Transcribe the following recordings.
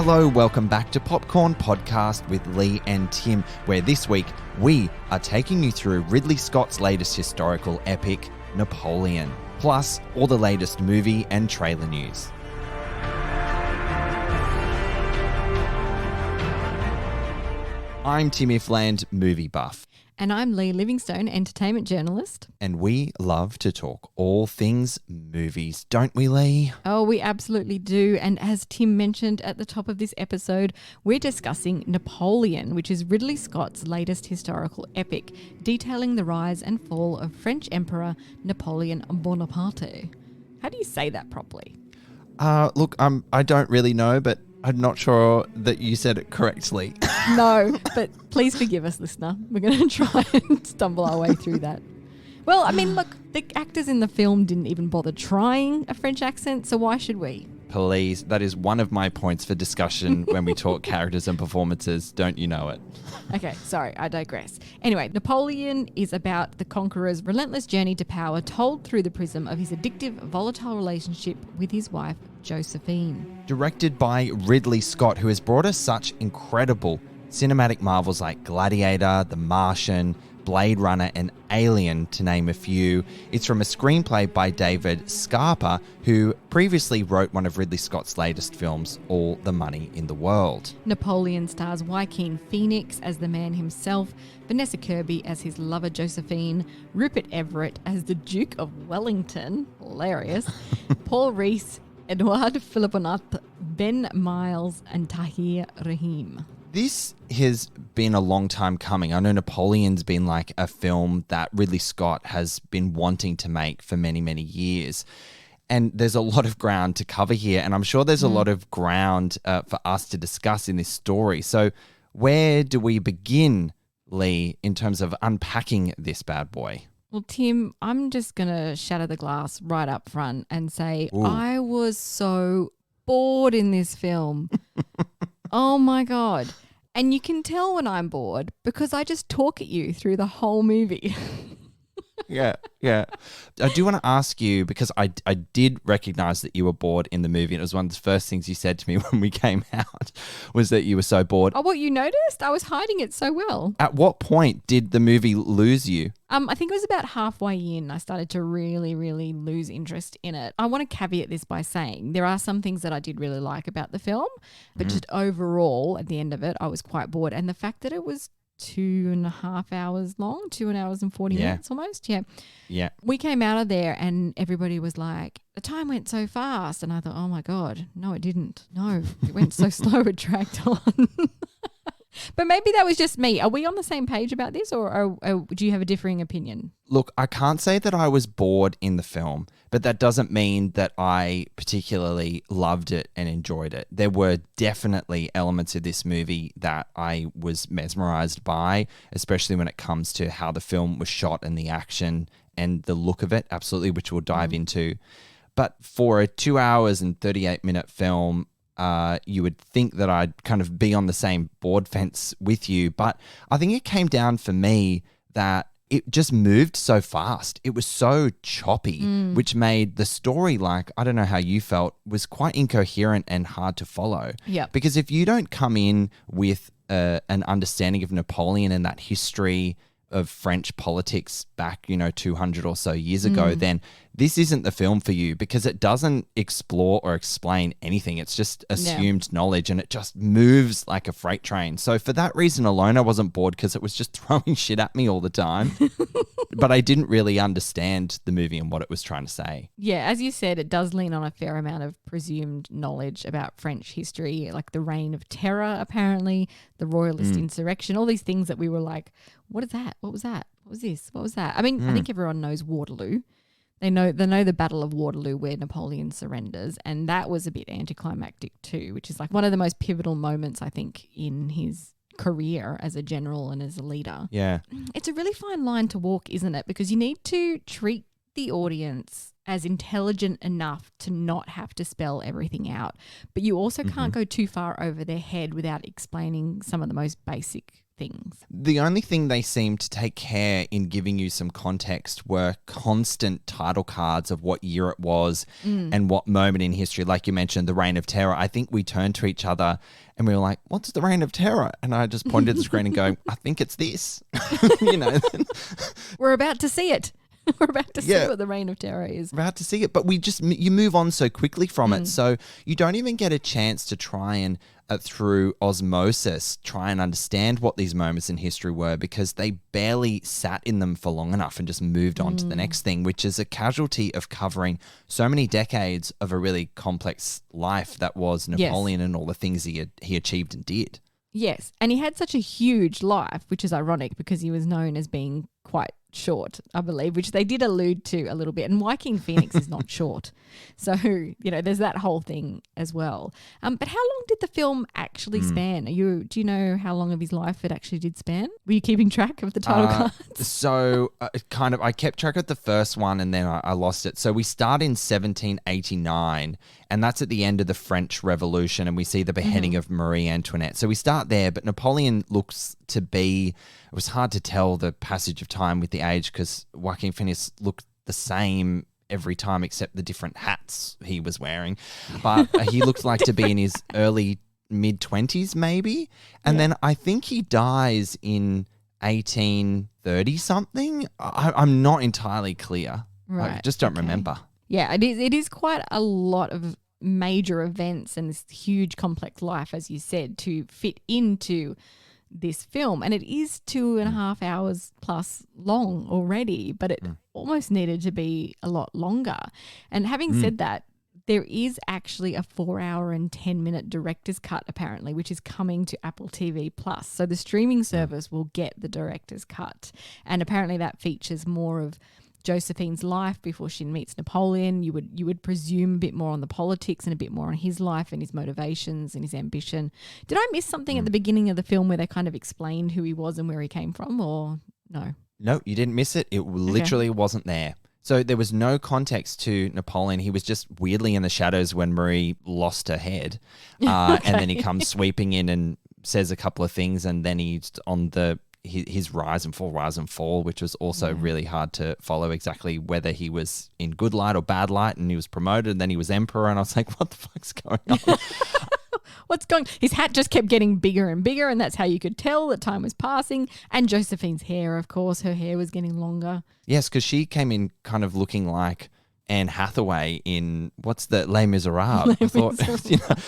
Hello, welcome back to Popcorn Podcast with Leigh and Tim, where this week we are taking you through Ridley Scott's latest historical epic, Napoleon, plus all the latest movie and trailer news. I'm Tim Ifland, movie buff. And I'm Leigh Livingstone, entertainment journalist. And we love to talk all things movies, don't we, Leigh? Oh, we absolutely do. And as Tim mentioned at the top of this episode, we're discussing Napoleon, which is Ridley Scott's latest historical epic, detailing the rise and fall of French Emperor Napoleon Bonaparte. How do you say that properly? Look, I don't really know, but I'm not sure that you said it correctly. No, but please forgive us, listener. We're going to try and stumble our way through that. Well, I mean, look, the actors in the film didn't even bother trying a French accent, so why should we? Please, that is one of my points for discussion when we talk characters and performances. Don't you know it? Okay, sorry, I digress. Anyway, Napoleon is about the conqueror's relentless journey to power told through the prism of his addictive, volatile relationship with his wife, Josephine. Directed by Ridley Scott, who has brought us such incredible cinematic marvels like Gladiator, The Martian, Blade Runner and Alien, to name a few. It's from a screenplay by David Scarpa, who previously wrote one of Ridley Scott's latest films, All the Money in the World. Napoleon stars Joaquin Phoenix as the man himself, Vanessa Kirby as his lover Josephine, Rupert Everett as the Duke of Wellington, hilarious, Paul Rees, Edouard Philipponnat, Ben Miles and Tahir Rahim. This has been a long time coming. I know Napoleon's been like a film that Ridley Scott has been wanting to make for many, many years. And there's a lot of ground to cover here. And I'm sure there's a lot of ground for us to discuss in this story. So where do we begin, Leigh, in terms of unpacking this bad boy? Well, Tim, I'm just going to shatter the glass right up front and say Ooh. I was so bored in this film. Oh my God. And you can tell when I'm bored because I just talk at you through the whole movie. Yeah. I do want to ask you, because I did recognize that you were bored in the movie. And it was one of the first things you said to me when we came out was that you were so bored. Oh, what, you noticed? I was hiding it so well. At what point did the movie lose you? I think it was about halfway in I started to really, really lose interest in it. I want to caveat this by saying there are some things that I did really like about the film, but just overall at the end of it, I was quite bored. And the fact that it was 2.5 hours long, 2 hours and 40 minutes almost. Yeah. We came out of there and everybody was like, the time went so fast. And I thought, oh my God, no, it didn't. No, it went so slow, it dragged on. But maybe that was just me. Are we on the same page about this or do you have a differing opinion? Look, I can't say that I was bored in the film, but that doesn't mean that I particularly loved it and enjoyed it. There were definitely elements of this movie that I was mesmerized by, especially when it comes to how the film was shot and the action and the look of it, absolutely, which we'll dive into. But for a 2 hours and 38-minute film, you would think that I'd kind of be on the same board fence with you. But I think it came down for me that it just moved so fast. It was so choppy, which made the story, like, I don't know how you felt, was quite incoherent and hard to follow. Yeah. Because if you don't come in with an understanding of Napoleon and that history of French politics back, 200 or so years ago, then this isn't the film for you because it doesn't explore or explain anything. It's just assumed knowledge and it just moves like a freight train. So for that reason alone, I wasn't bored because it was just throwing shit at me all the time. But I didn't really understand the movie and what it was trying to say. Yeah, as you said, it does lean on a fair amount of presumed knowledge about French history, like the Reign of Terror, apparently, the Royalist insurrection, all these things that we were like, what is that? What was that? What was this? What was that? I mean, I think everyone knows Waterloo. They know the Battle of Waterloo where Napoleon surrenders, and that was a bit anticlimactic too, which is like one of the most pivotal moments, I think, in his career as a general and as a leader. Yeah. It's a really fine line to walk, isn't it? Because you need to treat the audience as intelligent enough to not have to spell everything out, but you also can't go too far over their head without explaining some of the most basic things. The only thing they seemed to take care in giving you some context were constant title cards of what year it was and what moment in history. Like you mentioned, the Reign of Terror. I think we turned to each other and we were like, what's the Reign of Terror? And I just pointed at the screen and go, I think it's this. You know, We're about to see it. We're about to see what the Reign of Terror is. About to see it. But you move on so quickly from it. So you don't even get a chance to try and, through osmosis, try and understand what these moments in history were, because they barely sat in them for long enough and just moved on to the next thing, which is a casualty of covering so many decades of a really complex life that was Napoleon and all the things he achieved and did. Yes. And he had such a huge life, which is ironic because he was known as being quite short, I believe, which they did allude to a little bit. And Joaquin Phoenix is not short. So, you know, there's that whole thing as well. But how long did the film actually span? Do you know how long of his life it actually did span? Were you keeping track of the title cards? So I kept track of the first one and then I lost it. So we start in 1789 and that's at the end of the French Revolution and we see the beheading of Marie Antoinette. So we start there, but Napoleon looks to be, it was hard to tell the passage of time with the age because Joaquin Phoenix looked the same every time except the different hats he was wearing. But he looked like to be in his early mid-20s maybe. And then I think he dies in 1830 something. I'm not entirely clear. Right. I just don't remember. Yeah, it is quite a lot of major events and this huge complex life, as you said, to fit into this film. And it is 2.5 hours plus long already, but it almost needed to be a lot longer. And having said that, there is actually a 4-hour and 10-minute director's cut apparently, which is coming to Apple TV Plus. So the streaming service will get the director's cut. And apparently that features more of Josephine's life before she meets Napoleon. You would presume a bit more on the politics and a bit more on his life and his motivations and his ambition. Did I miss something at the beginning of the film where they kind of explained who he was and where he came from, or no? No, you didn't miss it. It literally wasn't there. So there was no context to Napoleon. He was just weirdly in the shadows when Marie lost her head. And then he comes sweeping in and says a couple of things, and then he's on his rise and fall, which was also really hard to follow exactly whether he was in good light or bad light, and he was promoted and then he was emperor, and I was like, what the fuck's going on? His hat just kept getting bigger and bigger, and that's how you could tell that time was passing. And Josephine's hair, of course, her hair was getting longer. Yes, because she came in kind of looking like Anne Hathaway in what's the Les Miserables? I thought,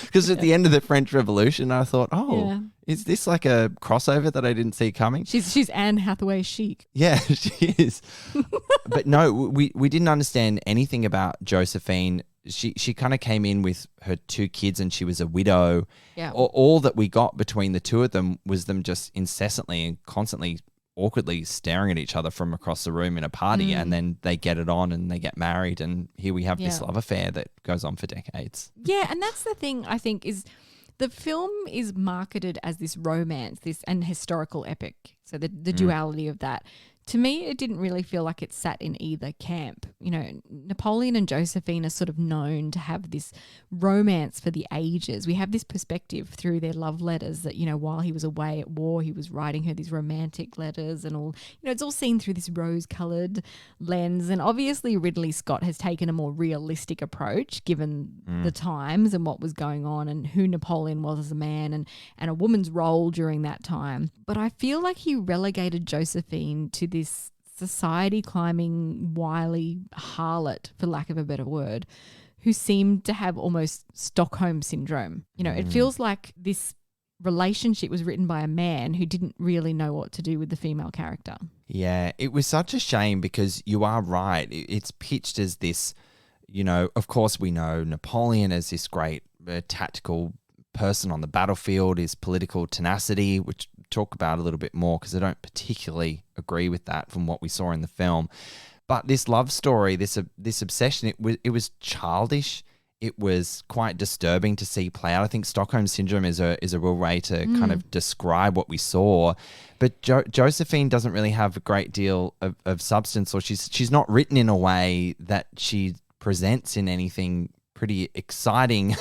because at the end of the French Revolution, I thought, is this like a crossover that I didn't see coming? She's Anne Hathaway chic. Yeah, she is. But no, we didn't understand anything about Josephine. She kind of came in with her 2 kids and she was a widow. Yeah. All that we got between the two of them was them just incessantly and constantly awkwardly staring at each other from across the room in a party, and then they get it on and they get married, and here we have this love affair that goes on for decades. Yeah, and that's the thing I think is the film is marketed as this romance, and historical epic. So the duality of that. To me, it didn't really feel like it sat in either camp. You know, Napoleon and Josephine are sort of known to have this romance for the ages. We have this perspective through their love letters that, you know, while he was away at war, he was writing her these romantic letters and all. You know, it's all seen through this rose-coloured lens. And obviously Ridley Scott has taken a more realistic approach given the times and what was going on and who Napoleon was as a man and a woman's role during that time. But I feel like he relegated Josephine to this society climbing wily harlot, for lack of a better word, who seemed to have almost Stockholm syndrome. You know, it feels like this relationship was written by a man who didn't really know what to do with the female character. Yeah, it was such a shame because you are right. It's pitched as this, you know, of course we know Napoleon as this great tactical person on the battlefield, his political tenacity, which talk about a little bit more because I don't particularly agree with that from what we saw in the film. But this love story, this obsession, it was childish. It was quite disturbing to see play out. I think Stockholm Syndrome is a real way to kind of describe what we saw. But Josephine doesn't really have a great deal of substance, or she's not written in a way that she presents in anything pretty exciting.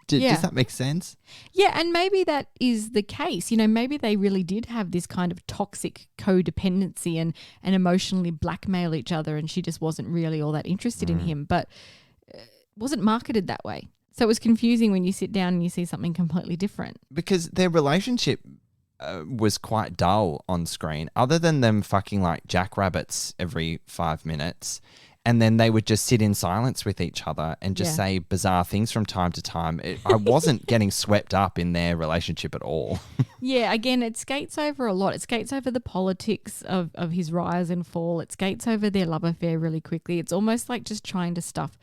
Does that make sense? Yeah, and maybe that is the case. Maybe they really did have this kind of toxic codependency and emotionally blackmail each other, and she just wasn't really all that interested in him, but wasn't marketed that way. So it was confusing when you sit down and you see something completely different. Because their relationship was quite dull on screen, other than them fucking like jackrabbits every 5 minutes. And then they would just sit in silence with each other and just say bizarre things from time to time. I wasn't getting swept up in their relationship at all. Yeah, again, it skates over a lot. It skates over the politics of his rise and fall. It skates over their love affair really quickly. It's almost like just trying to stuff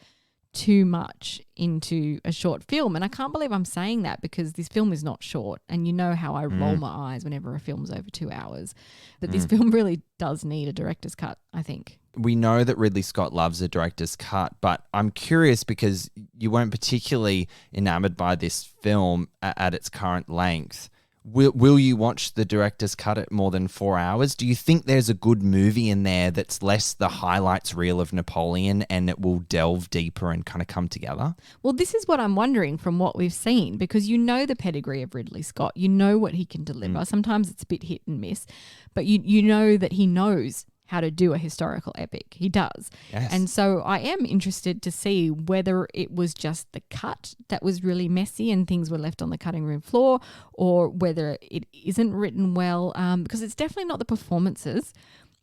too much into a short film. And I can't believe I'm saying that because this film is not short. And you know how I roll my eyes whenever a film's over 2 hours. But this film really does need a director's cut, I think. We know that Ridley Scott loves a director's cut, but I'm curious because you weren't particularly enamored by this film at its current length. Will you watch the director's cut at more than 4 hours? Do you think there's a good movie in there that's less the highlights reel of Napoleon and it will delve deeper and kind of come together? Well, this is what I'm wondering from what we've seen, because you know the pedigree of Ridley Scott. You know what he can deliver. Sometimes it's a bit hit and miss, but you know that he knows how to do a historical epic. He does. Yes. And so I am interested to see whether it was just the cut that was really messy and things were left on the cutting room floor, or whether it isn't written well, because it's definitely not the performances.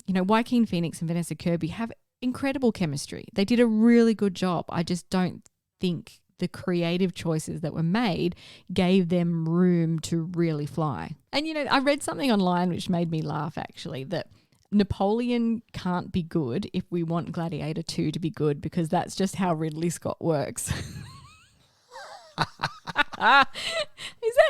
Joaquin Phoenix and Vanessa Kirby have incredible chemistry. They did a really good job. I just don't think the creative choices that were made gave them room to really fly. And, I read something online which made me laugh, actually, that Napoleon can't be good if we want Gladiator 2 to be good, because that's just how Ridley Scott works. Is that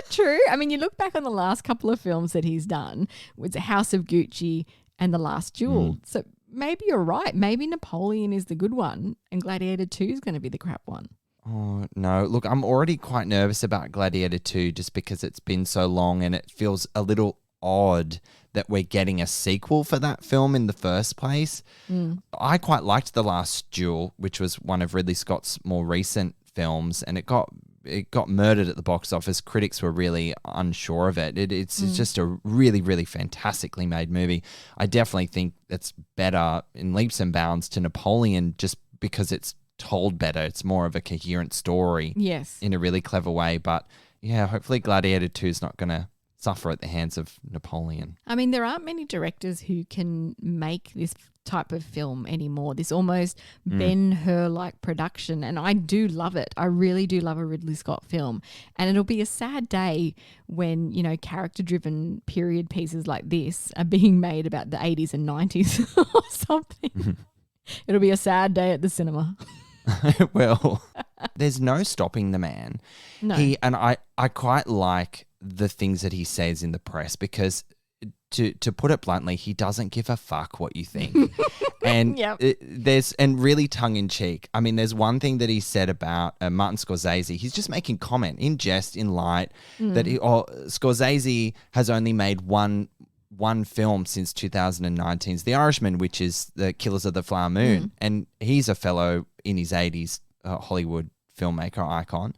true? I mean, you look back on the last couple of films that he's done with House of Gucci and The Last Duel. So maybe you're right. Maybe Napoleon is the good one and Gladiator 2 is going to be the crap one. Oh, no. Look, I'm already quite nervous about Gladiator 2 just because it's been so long and it feels a little odd that we're getting a sequel for that film in the first place. I quite liked The Last Duel, which was one of Ridley Scott's more recent films, and it got murdered at the box office. Critics were really unsure of it. It's just a really, really fantastically made movie. I definitely think it's better in leaps and bounds to Napoleon just because it's told better. It's more of a coherent story. Yes. In a really clever way. But yeah, hopefully Gladiator 2 is not going to suffer at the hands of Napoleon. I mean, there aren't many directors who can make this type of film anymore, this almost Ben-Hur-like production, and I do love it. I really do love a Ridley Scott film, and it'll be a sad day when, character-driven period pieces like this are being made about the 80s and 90s or something. It'll be a sad day at the cinema. Well, there's no stopping the man. No. I quite like the things that he says in the press because to put it bluntly, he doesn't give a fuck what you think. And and really tongue in cheek. I mean, there's one thing that he said about Martin Scorsese. He's just making comment in jest, in light, that Scorsese has only made one film since 2019's The Irishman, which is The Killers of the Flower Moon. And he's a fellow in his 80s Hollywood filmmaker icon.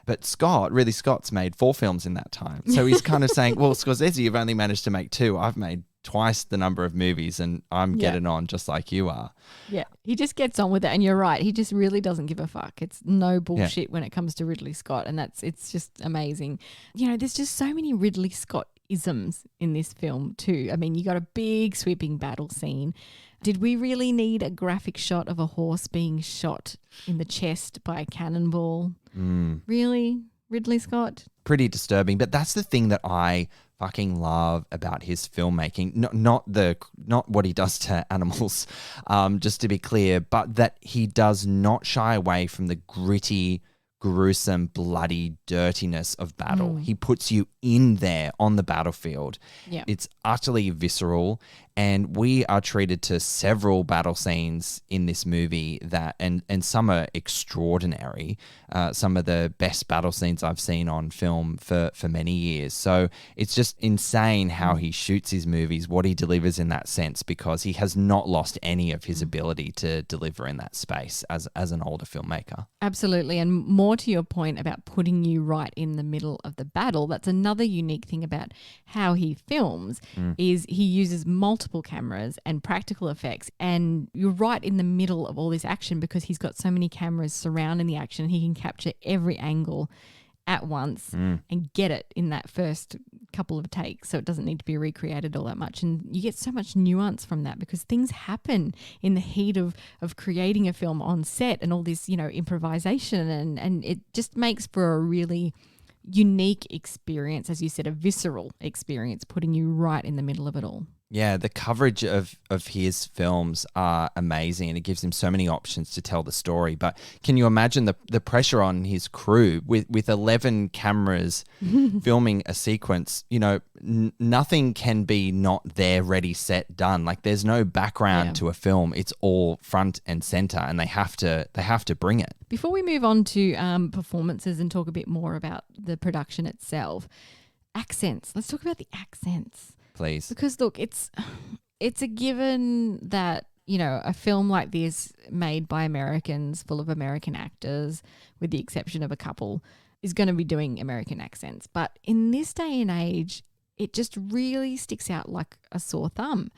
But Ridley Scott's made 4 films in that time. So he's kind of saying, well, Scorsese, you've only managed to make 2. I've made twice the number of movies and I'm getting on just like you are. Yeah, he just gets on with it. And you're right. He just really doesn't give a fuck. It's no bullshit when it comes to Ridley Scott. And it's just amazing. There's just so many Ridley Scott isms in this film too. I mean, you got a big sweeping battle scene. Did we really need a graphic shot of a horse being shot in the chest by a cannonball? Really? Ridley Scott? Pretty disturbing, but that's the thing that I fucking love about his filmmaking. Not what he does to animals, just to be clear, but that he does not shy away from the gritty, gruesome, bloody dirtiness of battle. He puts you in there on the battlefield. Yeah. It's utterly visceral, And we are treated to several battle scenes in this movie that, and some are extraordinary. Some of the best battle scenes I've seen on film for many years. So it's just insane how he shoots his movies, what he delivers in that sense, because he has not lost any of his ability to deliver in that space as an older filmmaker. Absolutely. And more to your point about putting you right in the middle of the battle, that's another unique thing about how he films is he uses multiple cameras and practical effects, and you're right in the middle of all this action because he's got so many cameras surrounding the action. He can capture every angle at once and get it in that first couple of takes, so it doesn't need to be recreated all that much. And you get so much nuance from that because things happen in the heat of creating a film on set and all this, improvisation, and it just makes for a really unique experience, as you said, a visceral experience, putting you right in the middle of it all. Yeah, the coverage of his films are amazing, and it gives him so many options to tell the story. But can you imagine the pressure on his crew with 11 cameras filming a sequence? Nothing can be not there, ready, set, done. Like there's no background to a film. It's all front and center, and they have to bring it. Before we move on to performances and talk a bit more about the production itself, accents. Let's talk about the accents. Please. Because look, it's a given that, a film like this made by Americans, full of American actors, with the exception of a couple, is going to be doing American accents. But in this day and age, it just really sticks out like a sore thumb.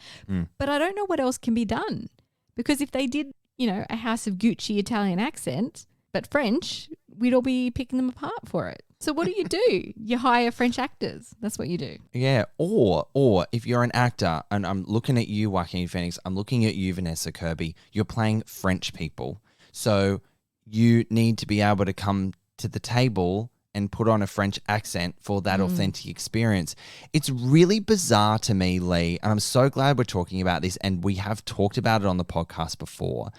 But I don't know what else can be done. Because if they did, a House of Gucci Italian accent, but French, we'd all be picking them apart for it. So what do? You hire French actors. That's what you do. Yeah, or if you're an actor, and I'm looking at you, Joaquin Phoenix, I'm looking at you, Vanessa Kirby, you're playing French people. So you need to be able to come to the table and put on a French accent for that authentic experience. It's really bizarre to me, Leigh, and I'm so glad we're talking about this, and we have talked about it on the podcast before.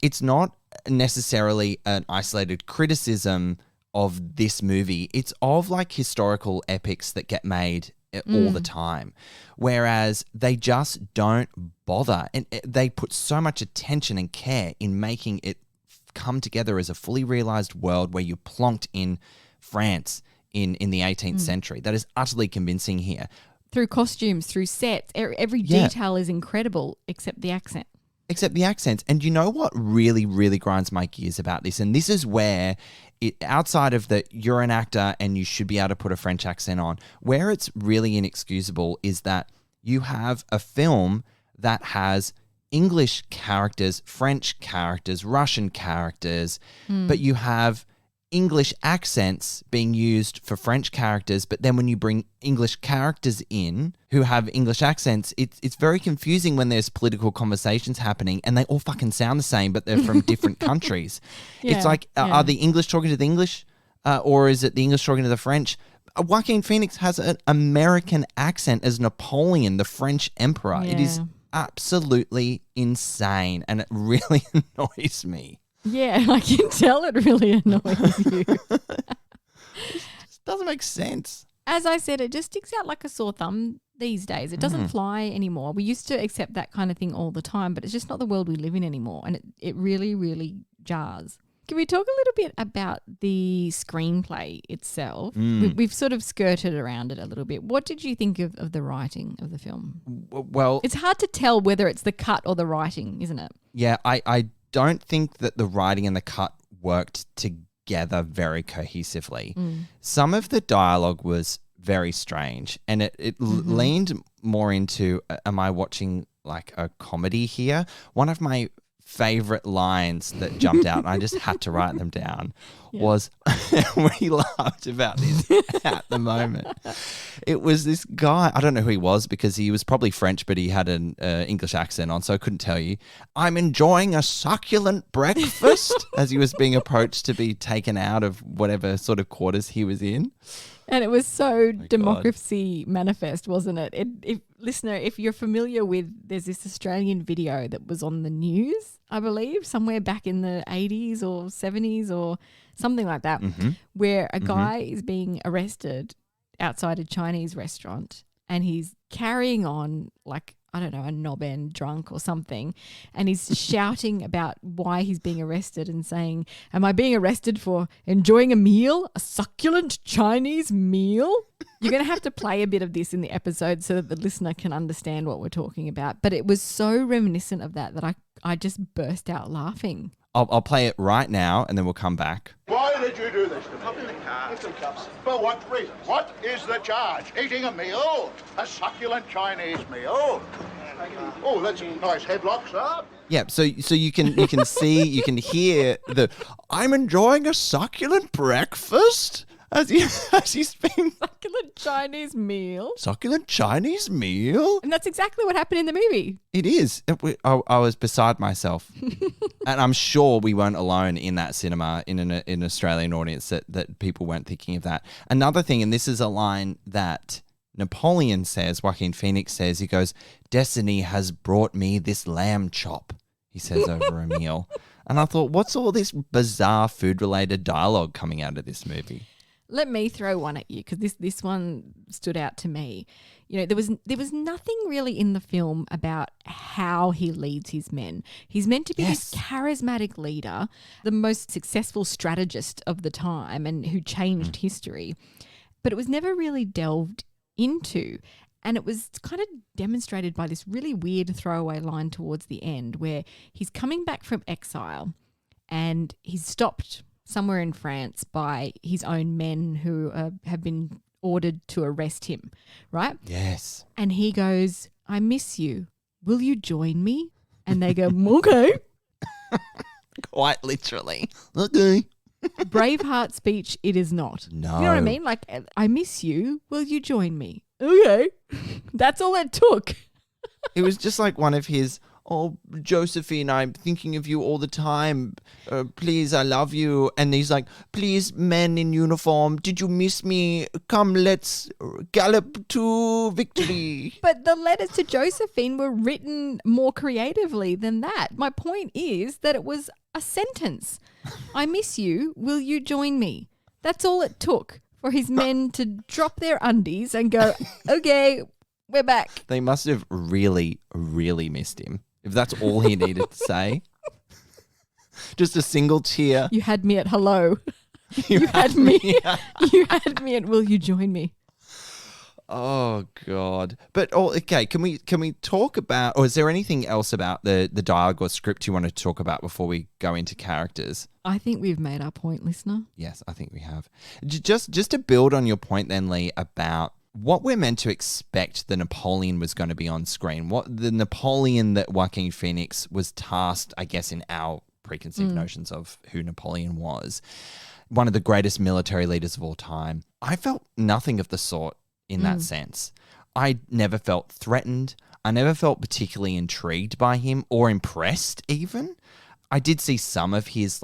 It's not necessarily an isolated criticism of this movie. It's of like historical epics that get made all the time, whereas they just don't bother, and they put so much attention and care in making it come together as a fully realized world where you're plonked in France in the 18th century. That is utterly convincing here. Through costumes, through sets, every detail is incredible except the accent. Except the accents. And you know what really, really grinds my gears about this? And this is where, outside of that you're an actor and you should be able to put a French accent on, where it's really inexcusable is that you have a film that has English characters, French characters, Russian characters, but you have English accents being used for French characters, but then when you bring English characters in who have English accents, it's very confusing when there's political conversations happening and they all fucking sound the same, but they're from different countries. It's like, are the English talking to the English or is it the English talking to the French? Joaquin Phoenix has an American accent as Napoleon, the French emperor. Yeah. It is absolutely insane and it really annoys me. Yeah, I can tell it really annoys you. It doesn't make sense. As I said, it just sticks out like a sore thumb these days. It doesn't fly anymore. We used to accept that kind of thing all the time, but it's just not the world we live in anymore. And it really, really jars. Can we talk a little bit about the screenplay itself? We've sort of skirted around it a little bit. What did you think of the writing of the film? Well, it's hard to tell whether it's the cut or the writing, isn't it? Yeah, I don't think that the writing and the cut worked together very cohesively. Some of the dialogue was very strange and it leaned more into, am I watching like a comedy here? One of my favorite lines that jumped out, and I just had to write them down, was we laughed about this at the moment. It was this guy, I don't know who he was because he was probably French, but he had an English accent on, so I couldn't tell you. I'm enjoying a succulent breakfast as he was being approached to be taken out of whatever sort of quarters he was in. And it was so democracy manifest, wasn't it? Listener, if you're familiar with, there's this Australian video that was on the news, I believe, somewhere back in the 80s or 70s or something like that, where a guy is being arrested outside a Chinese restaurant and he's carrying on like I don't know, a knob end drunk or something. And he's shouting about why he's being arrested and saying, am I being arrested for enjoying a meal? A succulent Chinese meal? You're going to have to play a bit of this in the episode so that the listener can understand what we're talking about. But it was so reminiscent of that I just burst out laughing. I'll play it right now and then we'll come back. Why did you do this to me? Pop in the car. Get some cups. For what reason? What is the charge? Eating a meal? A succulent Chinese meal? Oh, that's a nice headlock, sir. Yeah, so you can see, you can hear I'm enjoying a succulent breakfast as he's been Succulent Chinese meal. Succulent Chinese meal? And that's exactly what happened in the movie. It is. I was beside myself. And I'm sure we weren't alone in that cinema, in an Australian audience, that people weren't thinking of that. Another thing, and this is a line that Napoleon says, Joaquin Phoenix says, he goes, "Destiny has brought me this lamb chop," he says over a meal. And I thought, what's all this bizarre food-related dialogue coming out of this movie? Let me throw one at you because this one stood out to me. You know, there was nothing really in the film about how he leads his men. He's meant to be this charismatic leader, the most successful strategist of the time and who changed history. But it was never really delved into. And it was kind of demonstrated by this really weird throwaway line towards the end where he's coming back from exile and he's stopped somewhere in France by his own men who have been ordered to arrest him, right? Yes. And he goes, "I miss you. Will you join me?" And they go, "Okay." Quite literally. Okay. Braveheart speech, it is not. No. You know what I mean? Like, "I miss you. Will you join me?" Okay. That's all it took. It was just like one of his, "Oh, Josephine, I'm thinking of you all the time. Please, I love you." And he's like, "Please, men in uniform, did you miss me? Come, let's gallop to victory." But the letters to Josephine were written more creatively than that. My point is that it was a sentence. "I miss you. Will you join me?" That's all it took for his men to drop their undies and go, "Okay, we're back." They must have really, really missed him. If that's all he needed to say. Just a single tear. You had me at hello. You had me. You had me at will you join me? Oh God! But okay, can we talk about, or is there anything else about the dialogue or script you want to talk about before we go into characters? I think we've made our point, listener. Yes, I think we have. Just to build on your point, then, Leigh, about what we're meant to expect the Napoleon was going to be on screen. What the Napoleon that Joaquin Phoenix was tasked, I guess, in our preconceived notions of who Napoleon was, one of the greatest military leaders of all time. I felt nothing of the sort in that sense. I never felt threatened. I never felt particularly intrigued by him or impressed even. I did see some of his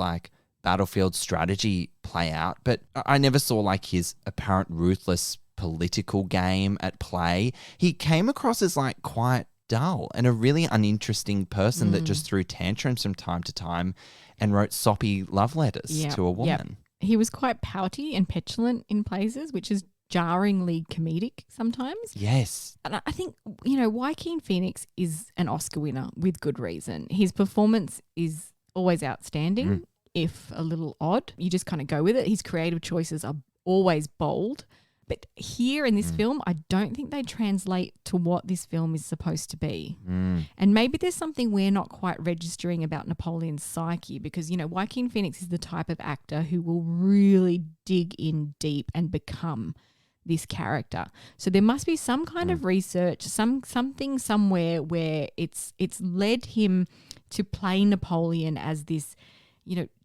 battlefield strategy play out, but I never saw his apparent ruthless political game at play. He came across as quite dull and a really uninteresting person that just threw tantrums from time to time and wrote soppy love letters to a woman. Yep. He was quite pouty and petulant in places, which is jarringly comedic sometimes. Yes. And I think, Joaquin Phoenix is an Oscar winner with good reason. His performance is always outstanding, if a little odd. You just kind of go with it. His creative choices are always bold. But here in this film, I don't think they translate to what this film is supposed to be. And maybe there's something we're not quite registering about Napoleon's psyche because, Joaquin Phoenix is the type of actor who will really dig in deep and become this character. So there must be some kind of research, something somewhere where it's led him to play Napoleon as this,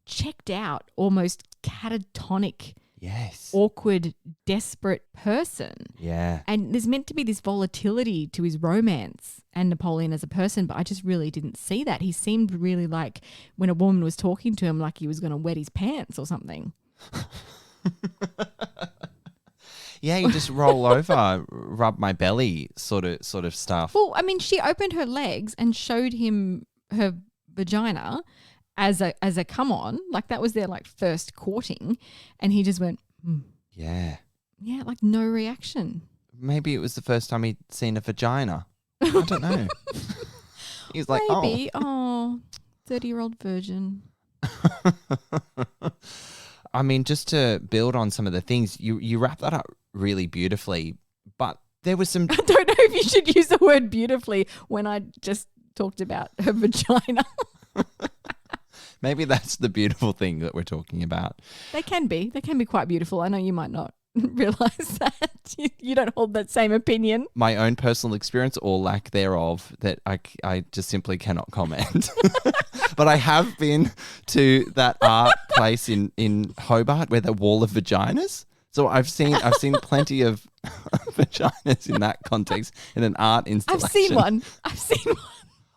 checked out, almost catatonic, awkward, desperate person. Yeah. And there's meant to be this volatility to his romance and Napoleon as a person, but I just really didn't see that. He seemed really like when a woman was talking to him like he was going to wet his pants or something. Yeah, you just roll over, rub my belly sort of stuff. Well, I mean, she opened her legs and showed him her vagina as a come on, that was their first courting, and he just went, Yeah. Yeah, no reaction. Maybe it was the first time he'd seen a vagina. I don't know. He's like, Maybe. Oh, 30-year-old virgin. I mean, just to build on some of the things, you wrap that up really beautifully, but there was some... I don't know if you should use the word beautifully when I just talked about her vagina. Maybe that's the beautiful thing that we're talking about. They can be. They can be quite beautiful. I know you might not realize that. You don't hold that same opinion. My own personal experience or lack thereof that I just simply cannot comment. But I have been to that art place in Hobart where the Wall of Vaginas. So I've seen plenty of vaginas in that context in an art installation. I've seen one.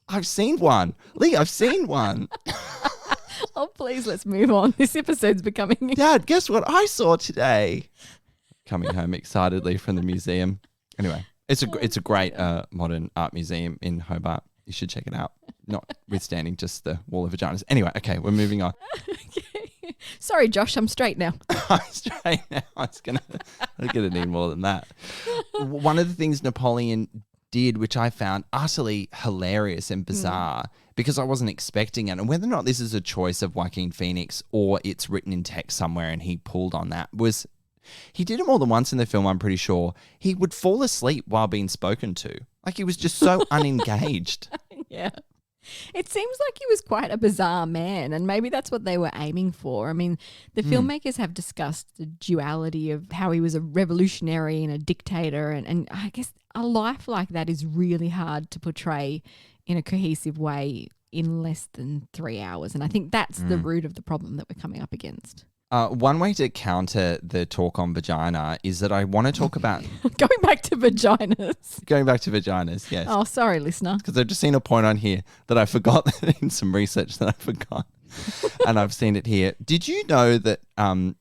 I've seen one. Leigh, I've seen one. Oh, please, let's move on. This episode's becoming... Dad, guess what I saw today? Coming home excitedly from the museum. Anyway, it's a great modern art museum in Hobart. You should check it out. Notwithstanding just the Wall of Vaginas. Anyway, okay, we're moving on. Okay. Sorry, Josh, I'm straight now. I'm straight now. I'm gonna need more than that. One of the things Napoleon did, which I found utterly hilarious and bizarre because I wasn't expecting it, and whether or not this is a choice of Joaquin Phoenix or it's written in text somewhere and he pulled on that, was he did it more than once in the film, I'm pretty sure. He would fall asleep while being spoken to. Like he was just so unengaged. Yeah. It seems like he was quite a bizarre man, and maybe that's what they were aiming for. I mean, the filmmakers have discussed the duality of how he was a revolutionary and a dictator, and I guess a life like that is really hard to portray in a cohesive way in less than 3 hours. And I think that's the root of the problem that we're coming up against. One way to counter the talk on vagina is that I want to talk about... Going back to vaginas. Going back to vaginas, yes. Oh, sorry, listener. Because I've just seen a point on here that I forgot in some research that I forgot. And I've seen it here. Did you know that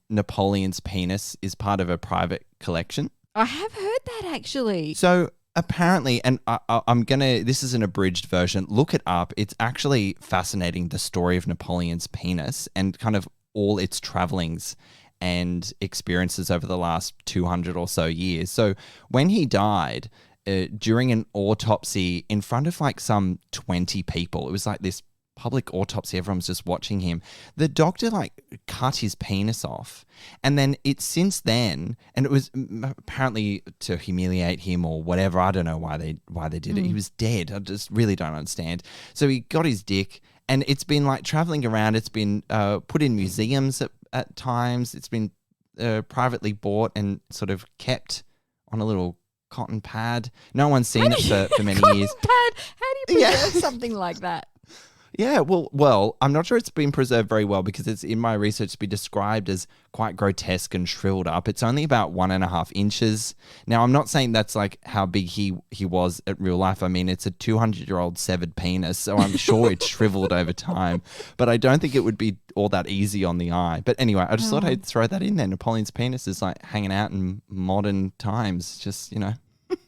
Napoleon's penis is part of a private collection? I have heard that actually. So apparently, and I'm going to... This is an abridged version. Look it up. It's actually fascinating, the story of Napoleon's penis and kind of all its travelings and experiences over the last 200 or so years. So when he died, during an autopsy in front of like some 20 people, it was like this public autopsy, everyone's just watching him. The doctor like cut his penis off, and then it's since then, and it was apparently to humiliate him or whatever. I don't know why they did it. He was dead. I just really don't understand. So he got his dick, and it's been like traveling around. It's been put in museums at times. It's been privately bought and sort of kept on a little cotton pad. No one's seen it for many years. Pad? How do you preserve something like that? Yeah, well, I'm not sure it's been preserved very well because it's in my research to be described as quite grotesque and shriveled up. It's only about 1.5 inches. Now, I'm not saying that's like how big he was at real life. I mean, it's a 200-year-old severed penis, so I'm sure it's shriveled over time. But I don't think it would be all that easy on the eye. But anyway, I just thought I'd throw that in there. Napoleon's penis is like hanging out in modern times, just,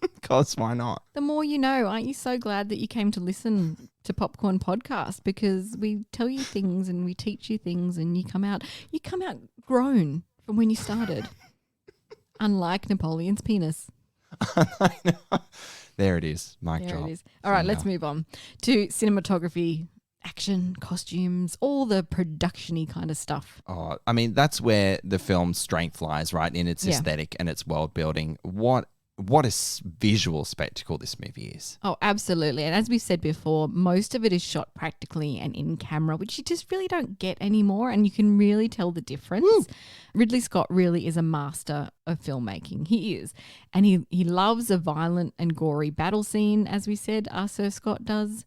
because why not? The more you know. Aren't you so glad that you came to listen to Popcorn Podcast? Because we tell you things and we teach you things, and you come out grown from when you started. Unlike Napoleon's penis. There it is. Mic drop. There it is. All right, let's move on to cinematography, action, costumes, all the production-y kind of stuff. Oh, I mean, that's where the film's strength lies, right? In its aesthetic and its world building. What a visual spectacle this movie is. Oh, absolutely. And as we've said before, most of it is shot practically and in camera, which you just really don't get anymore. And you can really tell the difference. Woo! Ridley Scott really is a master of filmmaking. He is. And he loves a violent and gory battle scene, as we said, Sir Scott does.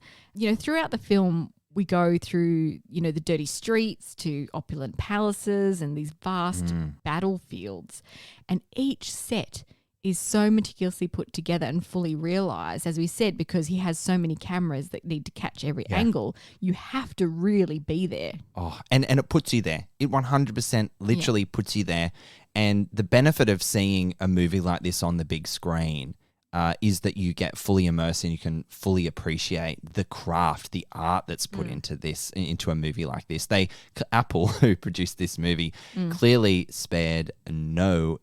Throughout the film, we go through, the dirty streets to opulent palaces and these vast battlefields. And each set is so meticulously put together and fully realized, as we said, because he has so many cameras that need to catch every angle. You have to really be there. Oh, and it puts you there. It 100% literally puts you there. And the benefit of seeing a movie like this on the big screen is that you get fully immersed and you can fully appreciate the craft, the art that's put into a movie like this. Apple, who produced this movie, clearly spared no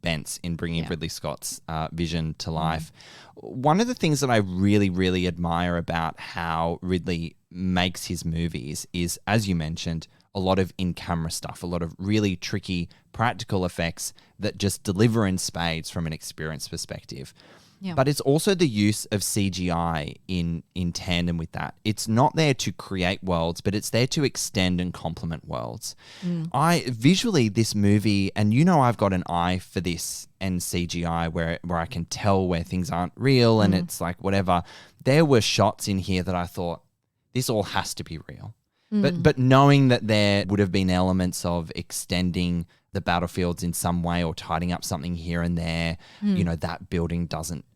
bents in bringing Ridley Scott's vision to life. One of the things that I really, really admire about how Ridley makes his movies is, as you mentioned, a lot of in-camera stuff, a lot of really tricky practical effects that just deliver in spades from an experience perspective. Yeah. But it's also the use of CGI in tandem with that. It's not there to create worlds, but it's there to extend and complement worlds. Visually, this movie, and I've got an eye for this and CGI where I can tell where things aren't real and it's like whatever. There were shots in here that I thought, this all has to be real. But knowing that there would have been elements of extending the battlefields in some way or tidying up something here and there, that building doesn't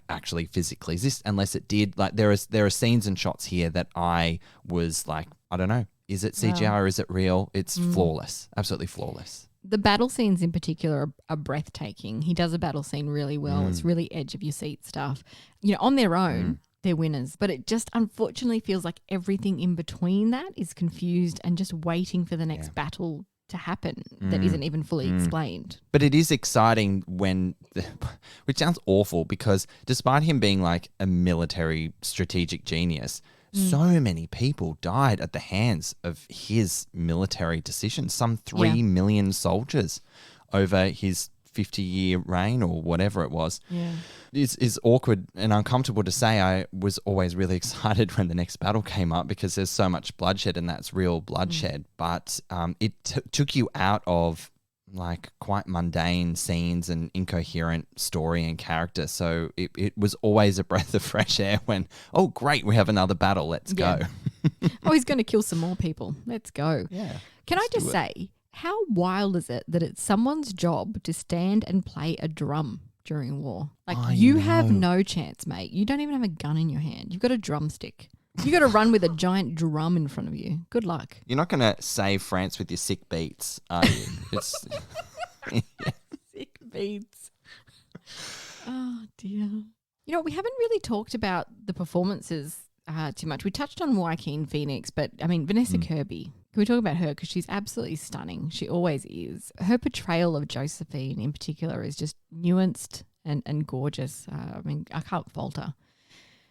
actually physically exist unless it did. Like there are scenes and shots here that I was like, I don't know, is it CGI or is it real? It's flawless, absolutely flawless. The battle scenes in particular are breathtaking. He does a battle scene really well. It's really edge of your seat stuff. On their own, they're winners. But it just unfortunately feels like everything in between that is confused and just waiting for the next battle to happen that isn't even fully explained. But it is exciting which sounds awful because despite him being like a military strategic genius, so many people died at the hands of his military decisions. Some 3 million soldiers over his 50-year reign or whatever it was. Yeah. It's awkward and uncomfortable to say. I was always really excited when the next battle came up because there's so much bloodshed and that's real bloodshed. But it took you out of like quite mundane scenes and incoherent story and character. So it was always a breath of fresh air when, oh, great, we have another battle. Let's go. Oh, he's going to kill some more people. Let's go. Yeah. Can I just say, how wild is it that it's someone's job to stand and play a drum during war? Like you have no chance, mate. You don't even have a gun in your hand. You've got a drumstick. You got to run with a giant drum in front of you. Good luck. You're not going to save France with your sick beats, are you? It's sick beats. Oh dear. We haven't really talked about the performances too much. We touched on Joaquin Phoenix, but I mean Vanessa Kirby. Can we talk about her? Because she's absolutely stunning. She always is. Her portrayal of Josephine in particular is just nuanced and gorgeous. I can't fault her.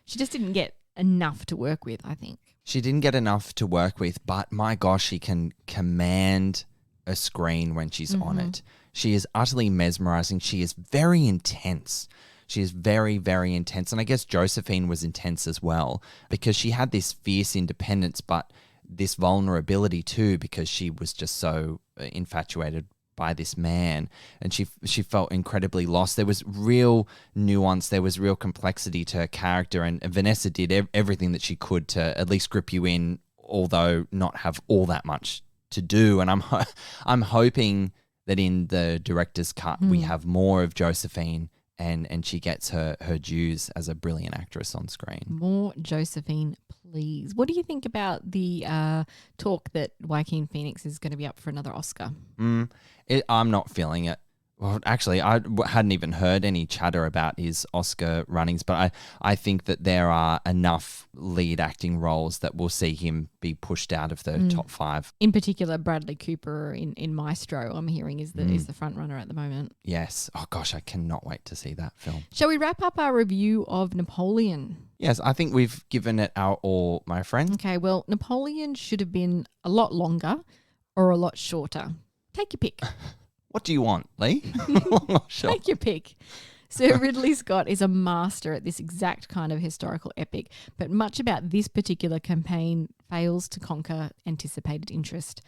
She just didn't get enough to work with, I think. She didn't get enough to work with, but my gosh, she can command a screen when she's on it. She is utterly mesmerizing. She is very intense. She is very, very intense. And I guess Josephine was intense as well because she had this fierce independence, but this vulnerability too, because she was just so infatuated by this man and she felt incredibly lost. There was real nuance, there was real complexity to her character, and Vanessa did everything that she could to at least grip you in, although not have all that much to do. And I'm hoping that in the director's cut we have more of Josephine and she gets her dues as a brilliant actress on screen. More Josephine, please. What do you think about the talk that Joaquin Phoenix is going to be up for another Oscar? I'm not feeling it. Well, actually, I hadn't even heard any chatter about his Oscar runnings, but I think that there are enough lead acting roles that will see him be pushed out of the top 5. In particular, Bradley Cooper in Maestro, I'm hearing, is the front runner at the moment. Yes. Oh, gosh, I cannot wait to see that film. Shall we wrap up our review of Napoleon? Yes, I think we've given it our all, my friend. Okay, well, Napoleon should have been a lot longer or a lot shorter. Take your pick. What do you want, Leigh? Take your pick. Sir Ridley Scott is a master at this exact kind of historical epic, but much about this particular campaign fails to conquer anticipated interest.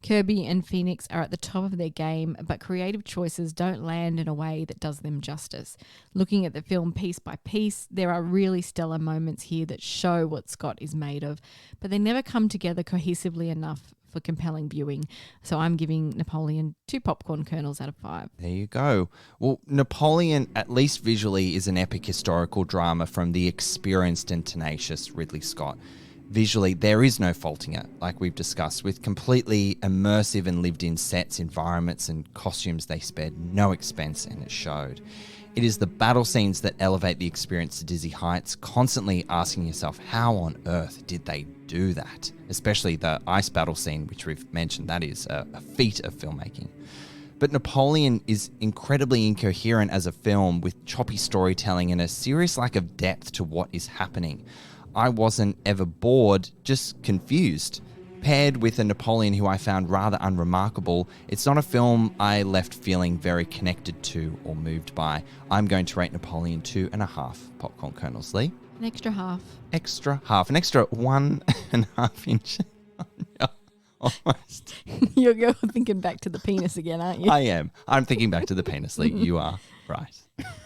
Kirby and Phoenix are at the top of their game, but creative choices don't land in a way that does them justice. Looking at the film piece by piece, there are really stellar moments here that show what Scott is made of, but they never come together cohesively enough for compelling viewing. So I'm giving Napoleon 2 popcorn kernels out of 5. There you go. Well, Napoleon, at least visually, is an epic historical drama from the experienced and tenacious Ridley Scott. Visually, there is no faulting it, like we've discussed. With completely immersive and lived-in sets, environments and costumes, they spared no expense and it showed. It is the battle scenes that elevate the experience to dizzy heights, constantly asking yourself, how on earth did they do that? Especially the ice battle scene, which we've mentioned, that is a feat of filmmaking. But Napoleon is incredibly incoherent as a film with choppy storytelling and a serious lack of depth to what is happening. I wasn't ever bored, just confused. Paired with a Napoleon who I found rather unremarkable, it's not a film I left feeling very connected to or moved by. I'm going to rate Napoleon 2.5 popcorn kernels. Leigh? An extra half. Extra half. An extra 1.5 inch. Almost. You're thinking back to the penis again, aren't you? I am. I'm thinking back to the penis, Leigh. You are right.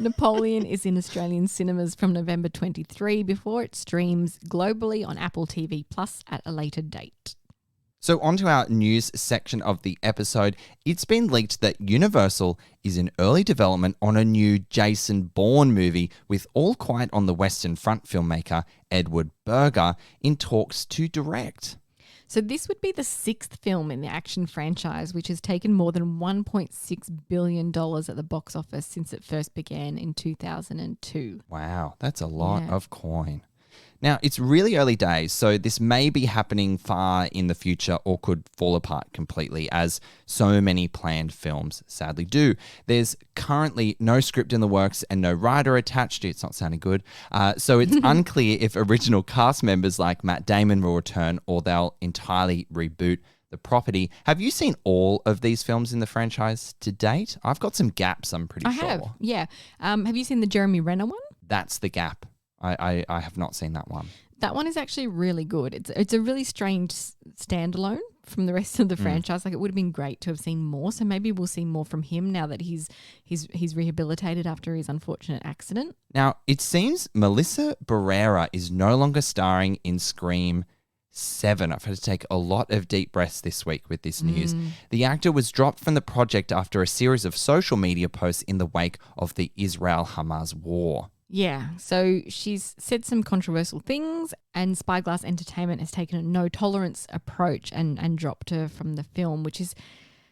Napoleon is in Australian cinemas from November 23 before it streams globally on Apple TV Plus at a later date. So on to our news section of the episode. It's been leaked that Universal is in early development on a new Jason Bourne movie with All Quiet on the Western Front filmmaker Edward Berger in talks to direct. So this would be the 6th film in the action franchise, which has taken more than $1.6 billion at the box office since it first began in 2002. Wow, that's a lot of coin. Now, it's really early days, so this may be happening far in the future or could fall apart completely, as so many planned films sadly do. There's currently no script in the works and no writer attached. It's not sounding good. So it's unclear if original cast members like Matt Damon will return or they'll entirely reboot the property. Have you seen all of these films in the franchise to date? I've got some gaps, I'm pretty sure. I have, yeah. Have you seen the Jeremy Renner one? That's the gap. I have not seen that one. That one is actually really good. It's a really strange standalone from the rest of the franchise. Like, it would have been great to have seen more. So maybe we'll see more from him now that he's rehabilitated after his unfortunate accident. Now, it seems Melissa Barrera is no longer starring in Scream VII. I've had to take a lot of deep breaths this week with this news. The actor was dropped from the project after a series of social media posts in the wake of the Israel-Hamas war. Yeah, so she's said some controversial things, and Spyglass Entertainment has taken a no-tolerance approach and dropped her from the film,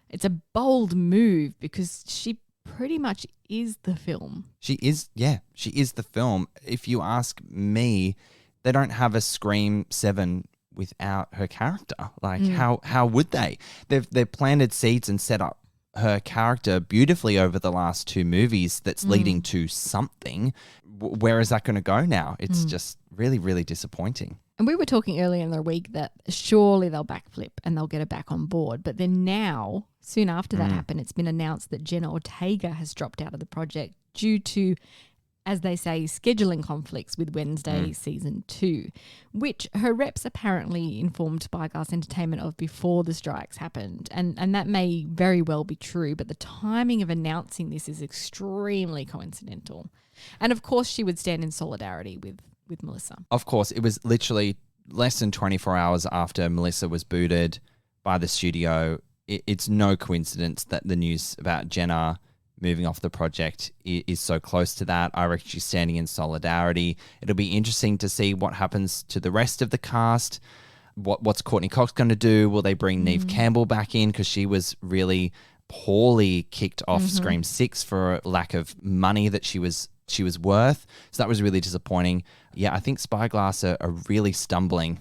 it's a bold move because she pretty much is the film. She is the film. If you ask me, they don't have a Scream 7 without her character. Like, how would they? They've planted seeds and set up her character beautifully over the last 2 movies that's leading to something. Where is that going to go now? It's just really, really disappointing. And we were talking earlier in the week that surely they'll backflip and they'll get her back on board. But then now, soon after that happened, it's been announced that Jenna Ortega has dropped out of the project due to, as they say, scheduling conflicts with Wednesday season 2, which her reps apparently informed Spyglass Entertainment of before the strikes happened. And that may very well be true, but the timing of announcing this is extremely coincidental. And of course, she would stand in solidarity with Melissa. Of course, it was literally less than 24 hours after Melissa was booted by the studio. It's no coincidence that the news about Jenna moving off the project is so close to that. I reckon she's standing in solidarity. It'll be interesting to see what happens to the rest of the cast. What's Courtney Cox going to do? Will they bring Neve Campbell back in? Because she was really poorly kicked off Scream 6 for lack of money that she was worth. So that was really disappointing. Yeah, I think Spyglass are really stumbling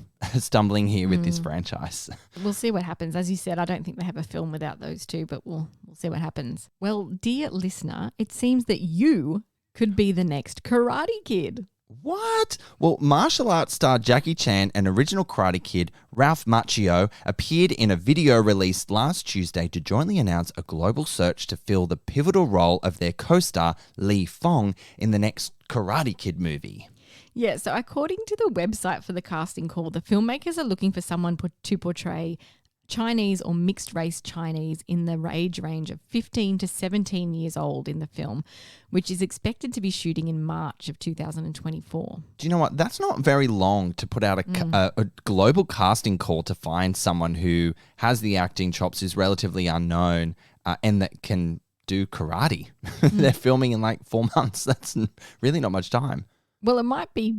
here with this franchise. We'll see what happens. As you said, I don't think they have a film without those two, but we'll see what happens. Well, dear listener, it seems that you could be the next Karate Kid. What? Well, martial arts star Jackie Chan and original Karate Kid Ralph Macchio appeared in a video released last Tuesday to jointly announce a global search to fill the pivotal role of their co-star Li Fong in the next Karate Kid movie. Yeah, so according to the website for the casting call, the filmmakers are looking for someone to portray Chinese or mixed race Chinese in the age range of 15 to 17 years old in the film, which is expected to be shooting in March of 2024. Do you know what? That's not very long to put out a global casting call to find someone who has the acting chops, who's relatively unknown, and that can do karate. They're filming in like 4 months. That's really not much time. Well, it might be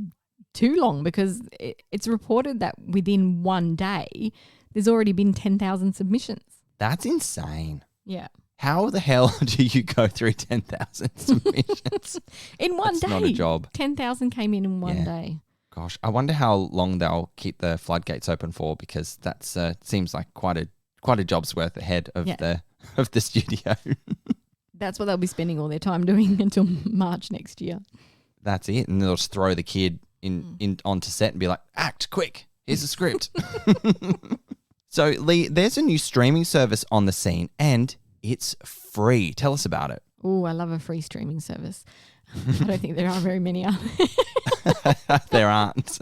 too long because it's reported that within one day, there's already been 10,000 submissions. That's insane. Yeah. How the hell do you go through 10,000 submissions? In one day. That's not a job. 10,000 came in one day. Gosh, I wonder how long they'll keep the floodgates open for, because that's seems like quite a job's worth ahead of the of the studio. That's what they'll be spending all their time doing until March next year. That's it. And they'll just throw the kid in onto set and be like, act quick. Here's a script. So, Leigh, there's a new streaming service on the scene and it's free. Tell us about it. Oh, I love a free streaming service. I don't think there are very many out there. There aren't.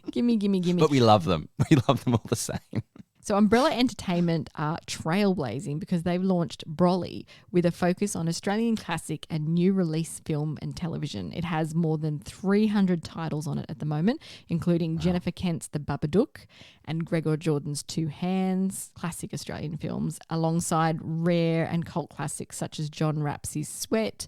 Gimme. But we love them. We love them all the same. So Umbrella Entertainment are trailblazing because they've launched Brollie with a focus on Australian classic and new release film and television. It has more than 300 titles on it at the moment, including Jennifer Kent's The Babadook and Gregor Jordan's Two Hands, classic Australian films, alongside rare and cult classics such as John Rapsey's Sweat,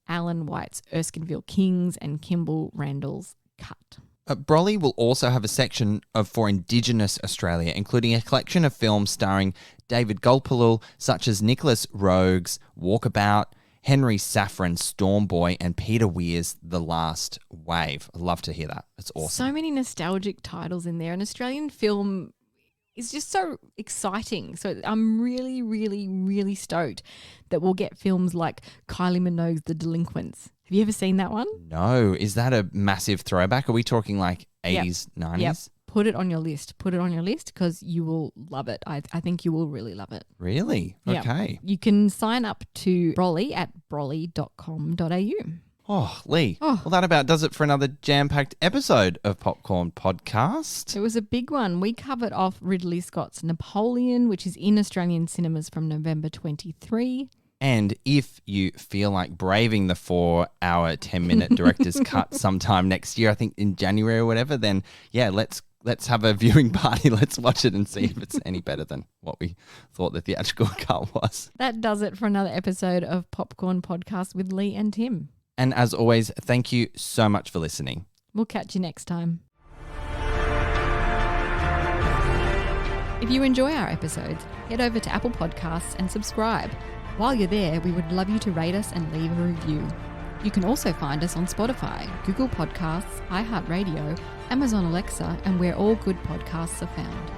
Alan White's Erskineville Kings, and Kimball Randall's Cut. Brollie will also have a section for Indigenous Australia, including a collection of films starring David Gulpilil, such as Nicholas Roeg's Walkabout, Henry Safran's Stormboy, and Peter Weir's The Last Wave. I'd love to hear that. It's awesome. So many nostalgic titles in there. An Australian film is just so exciting. So I'm really, really, really stoked that we'll get films like Kylie Minogue's The Delinquents. Have you ever seen that one? No. Is that a massive throwback? Are we talking like 80s, 90s? Yep. Put it on your list. Put it on your list because you will love it. I think you will really love it. Really? Yep. Okay. You can sign up to Brollie at brollie.com.au. Oh, Leigh. Well, that about does it for another jam-packed episode of Popcorn Podcast. It was a big one. We covered off Ridley Scott's Napoleon, which is in Australian cinemas from November 23. And if you feel like braving the 4-hour, 10-minute director's cut sometime next year, I think in January or whatever, then yeah, let's have a viewing party. Let's watch it and see if it's any better than what we thought the theatrical cut was. That does it for another episode of Popcorn Podcast with Leigh and Tim. And as always, thank you so much for listening. We'll catch you next time. If you enjoy our episodes, head over to Apple Podcasts and subscribe. While you're there, we would love you to rate us and leave a review. You can also find us on Spotify, Google Podcasts, iHeartRadio, Amazon Alexa, and where all good podcasts are found.